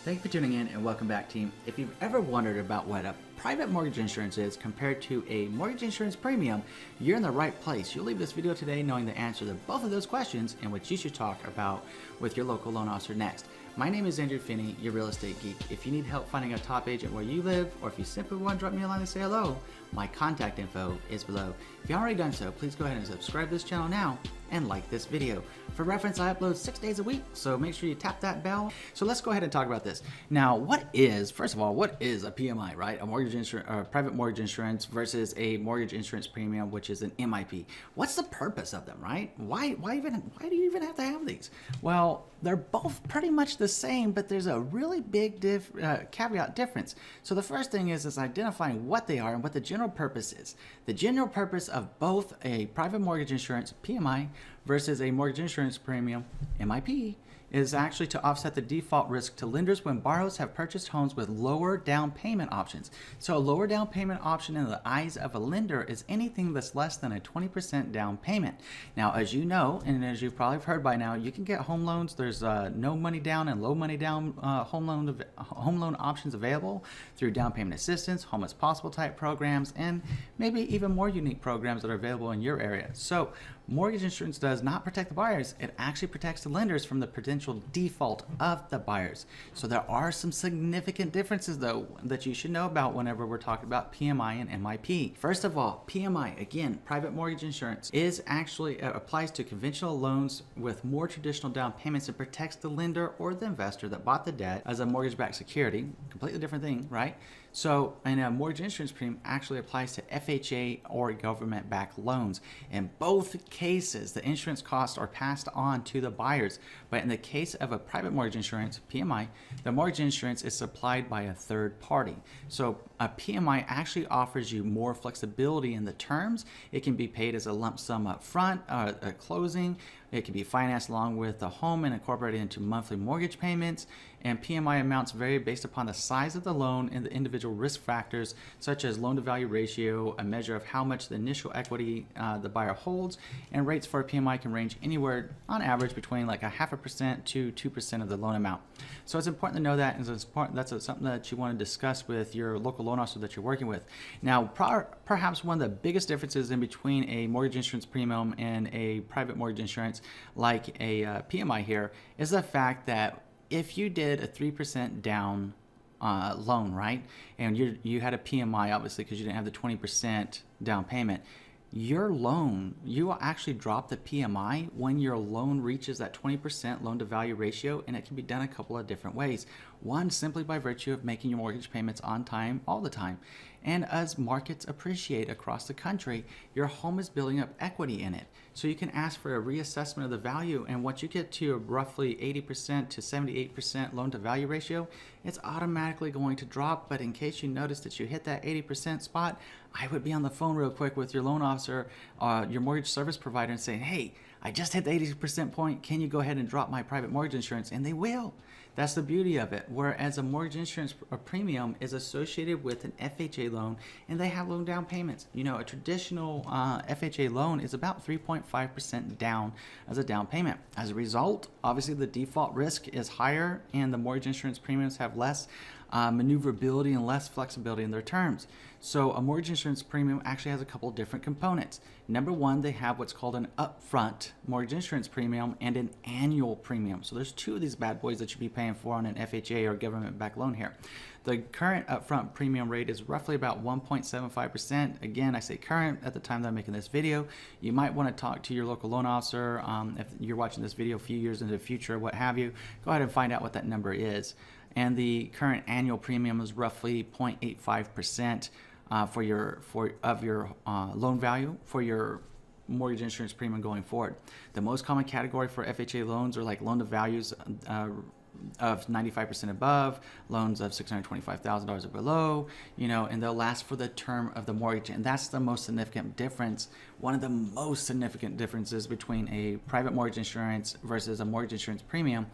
Thank you for tuning in and welcome back, team. If you've ever wondered about what a private mortgage insurance is compared to a mortgage insurance premium, you're in the right place. You'll leave this video today knowing the answer to both of those questions and what you should talk about with your local loan officer next. My name is Andrew Finney, your real estate geek. If you need help finding a top agent where you live, or if you simply want to drop me a line and say hello, my contact info is below. If you haven't already done so, please go ahead and subscribe to this channel now and like this video. For reference, I upload 6 days a week, so make sure you tap that bell. So let's go ahead and talk about this. Now, first of all, what is a PMI, right? A mortgage insurance, or private mortgage insurance versus a mortgage insurance premium, which is an MIP. What's the purpose of them, right? Why do you even have to have these? Well, they're both pretty much the same, but there's a really big caveat difference. So the first thing is identifying what they are and what the general purpose is. The general purpose of both a private mortgage insurance, PMI, versus a mortgage insurance premium, MIP, is actually to offset the default risk to lenders when borrowers have purchased homes with lower down payment options. So a lower down payment option in the eyes of a lender is anything that's less than a 20% down payment. Now, as you know, and as you've probably heard by now, you can get home loans. There's no money down and low money down home loan options available through down payment assistance, home as possible type programs, and maybe even more unique programs that are available in your area. So mortgage insurance does not protect the buyers. It actually protects the lenders from the potential default of the buyers. So there are some significant differences, though, that you should know about whenever we're talking about PMI and MIP. First of all, PMI, again, private mortgage insurance, is actually applies to conventional loans with more traditional down payments and protects the lender or the investor that bought the debt as a mortgage-backed security. Completely different thing, right? So, and a mortgage insurance premium actually applies to FHA or government-backed loans. In both cases, the insurance costs are passed on to the buyers. But in the case of a private mortgage insurance, PMI, the mortgage insurance is supplied by a third party. So a PMI actually offers you more flexibility in the terms. It can be paid as a lump sum up front, at closing. It can be financed along with the home and incorporated into monthly mortgage payments. And PMI amounts vary based upon the size of the loan and the individual risk factors, such as loan-to-value ratio, a measure of how much the initial equity the buyer holds, and rates for a PMI can range anywhere, on average, between like 0.5% to 2% of the loan amount. So it's important to know that, and it's important, that's something that you want to discuss with your local loan officer that you're working with. Now, perhaps one of the biggest differences in between a mortgage insurance premium and a private mortgage insurance, like a PMI here, is the fact that if you did a 3% down loan, right, and you had a PMI, obviously, because you didn't have the 20% down payment, your loan, you will actually drop the PMI when your loan reaches that 20% loan to value ratio, and it can be done a couple of different ways. One, simply by virtue of making your mortgage payments on time all the time. And as markets appreciate across the country, your home is building up equity in it. So you can ask for a reassessment of the value, and once you get to a roughly 80% to 78% loan to value ratio, it's automatically going to drop. But in case you notice that you hit that 80% spot, I would be on the phone real quick with your loan officer, your mortgage service provider, and saying, hey, I just hit the 80% point. Can you go ahead and drop my private mortgage insurance? And they will. That's the beauty of it. Whereas a mortgage insurance premium is associated with an FHA loan, and they have low down payments. You know, a traditional FHA loan is about 3.5% down as a down payment. As a result, obviously the default risk is higher, and the mortgage insurance premiums have less maneuverability and less flexibility in their terms. So a mortgage insurance premium actually has a couple of different components. Number one, they have what's called an upfront mortgage insurance premium and an annual premium. So there's two of these bad boys that you'd be paying for on an FHA or government-backed loan here. The current upfront premium rate is roughly about 1.75%. Again, I say current at the time that I'm making this video. You might want to talk to your local loan officer. If you're watching this video a few years into the future, what have you, go ahead and find out what that number is. And the current annual premium is roughly 0.85% for your loan value for your mortgage insurance premium going forward. The most common category for FHA loans are like loan to values of 95% above, loans of $625,000 or below, and they'll last for the term of the mortgage. And that's the most significant difference. One of the most significant differences between a private mortgage insurance versus a mortgage insurance premium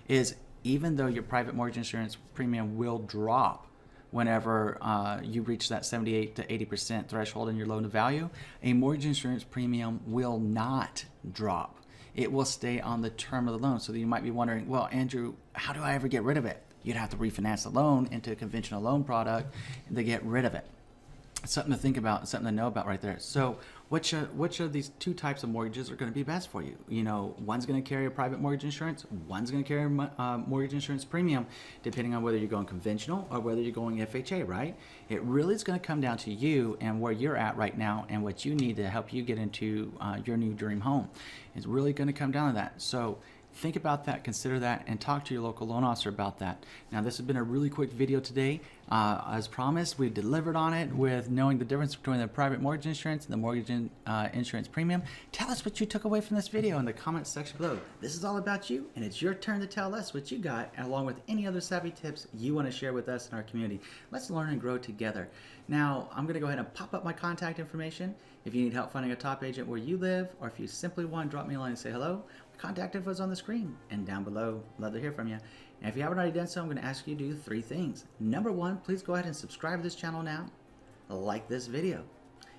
is, even though your private mortgage insurance premium will drop whenever you reach that 78 to 80% threshold in your loan to value, a mortgage insurance premium will not drop. It will stay on the term of the loan. So you might be wondering, well, Andrew, how do I ever get rid of it? you'd have to refinance the loan into a conventional loan product to get rid of it. Something to think about, something to know about right there. So which of these two types of mortgages are going to be best for you? You know, one's going to carry a private mortgage insurance, one's going to carry a mortgage insurance premium, depending on whether you're going conventional or whether you're going FHA, right? It really is going to come down to you and where you're at right now and what you need to help you get into your new dream home. It's really going to come down to that. So think about that, consider that, and talk to your local loan officer about that. Now, this has been a really quick video today. As promised, we delivered on it with knowing the difference between the private mortgage insurance and the mortgage insurance premium. Tell us what you took away from this video in the comments section below. This is all about you, and it's your turn to tell us what you got, along with any other savvy tips you want to share with us in our community. Let's learn and grow together. Now, I'm going to go ahead and pop up my contact information. If you need help finding a top agent where you live, or if you simply want to drop me a line and say hello, contact info is on the screen and down below. Love to hear from you. And if you haven't already done so, I'm going to ask you to do 3 things. Number 1, please go ahead and subscribe to this channel now, like this video,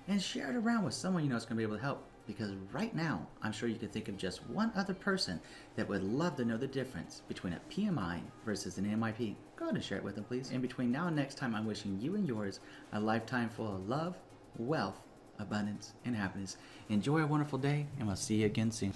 and share it around with someone you know is going to be able to help. Because right now, I'm sure you can think of just one other person that would love to know the difference between a PMI versus an MIP. Go ahead and share it with them, please. In between now and next time, I'm wishing you and yours a lifetime full of love, wealth, abundance, and happiness. Enjoy a wonderful day, and we'll see you again soon.